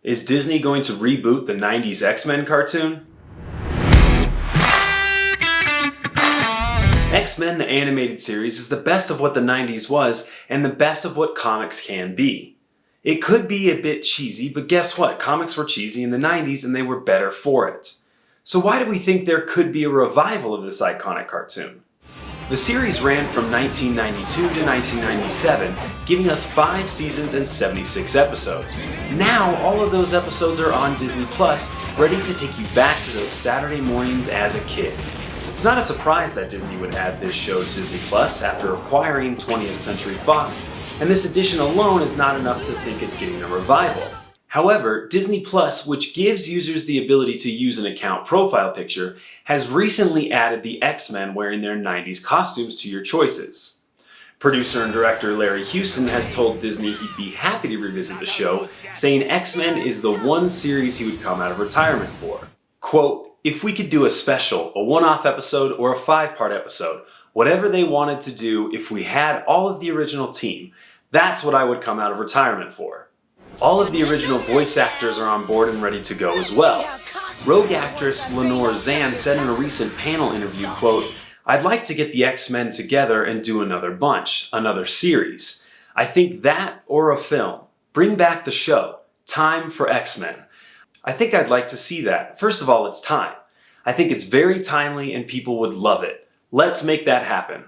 Is Disney going to reboot the 90s X-Men cartoon? X-Men, the animated series, is the best of what the 90s was and the best of what comics can be. It could be a bit cheesy, but guess what? Comics were cheesy in the 90s and they were better for it. So why do we think there could be a revival of this iconic cartoon? The series ran from 1992 to 1997, giving us 5 seasons and 76 episodes. Now, all of those episodes are on Disney Plus, ready to take you back to those Saturday mornings as a kid. It's not a surprise that Disney would add this show to Disney Plus after acquiring 20th Century Fox, and this addition alone is not enough to think it's getting a revival. However, Disney Plus, which gives users the ability to use an account profile picture, has recently added the X-Men wearing their 90s costumes to your choices. Producer and director Larry Houston has told Disney he'd be happy to revisit the show, saying X-Men is the one series he would come out of retirement for. Quote, "If we could do a special, a one-off episode, or a 5-part episode, whatever they wanted to do, if we had all of the original team, that's what I would come out of retirement for." All of the original voice actors are on board and ready to go as well. Rogue actress Lenore Zann said in a recent panel interview, quote, "I'd like to get the X-Men together and do another bunch, another series. I think that or a film. Bring back the show. Time for X-Men. I think I'd like to see that. First of all, it's time. I think it's very timely and people would love it. Let's make that happen."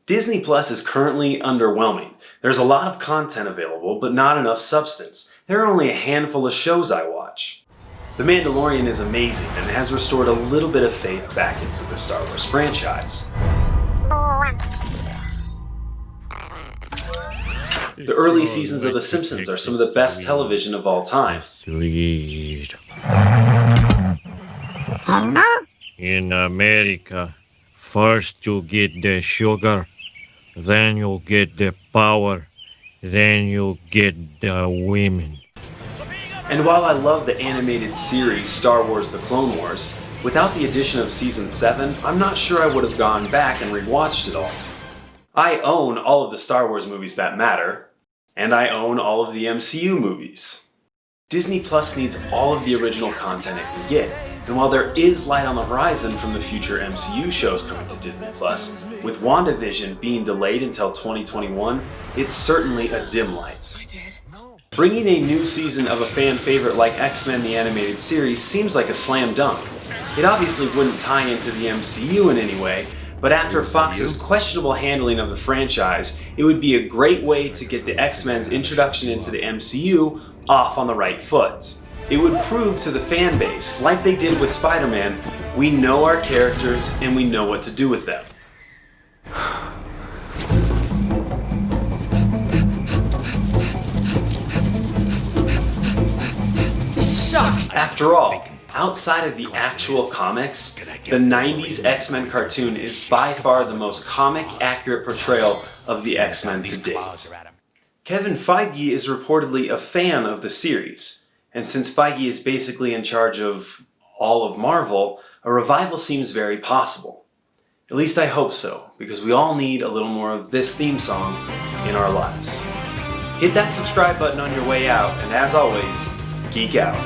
Disney Plus is currently underwhelming. There's a lot of content available, but not enough substance. There are only a handful of shows I watch. The Mandalorian is amazing and has restored a little bit of faith back into the Star Wars franchise. The early seasons of The Simpsons are some of the best television of all time. In America, first you get the sugar, then you get the power, then you get the women. And while I love the animated series Star Wars The Clone Wars, without the addition of Season 7, I'm not sure I would have gone back and rewatched it all. I own all of the Star Wars movies that matter, and I own all of the MCU movies. Disney Plus needs all of the original content it can get, and while there is light on the horizon from the future MCU shows coming to Disney Plus, with WandaVision being delayed until 2021, it's certainly a dim light. Bringing a new season of a fan favorite like X-Men the Animated Series seems like a slam dunk. It obviously wouldn't tie into the MCU in any way, but after Fox's questionable handling of the franchise, it would be a great way to get the X-Men's introduction into the MCU off on the right foot. It would prove to the fan base, like they did with Spider-Man, we know our characters and we know what to do with them. This sucks! After all, outside of the actual comics, the 90s X-Men cartoon is by far the most comic-accurate portrayal of the X-Men to date. Kevin Feige is reportedly a fan of the series. And since Feige is basically in charge of all of Marvel, a revival seems very possible. At least I hope so, because we all need a little more of this theme song in our lives. Hit that subscribe button on your way out, and as always, geek out.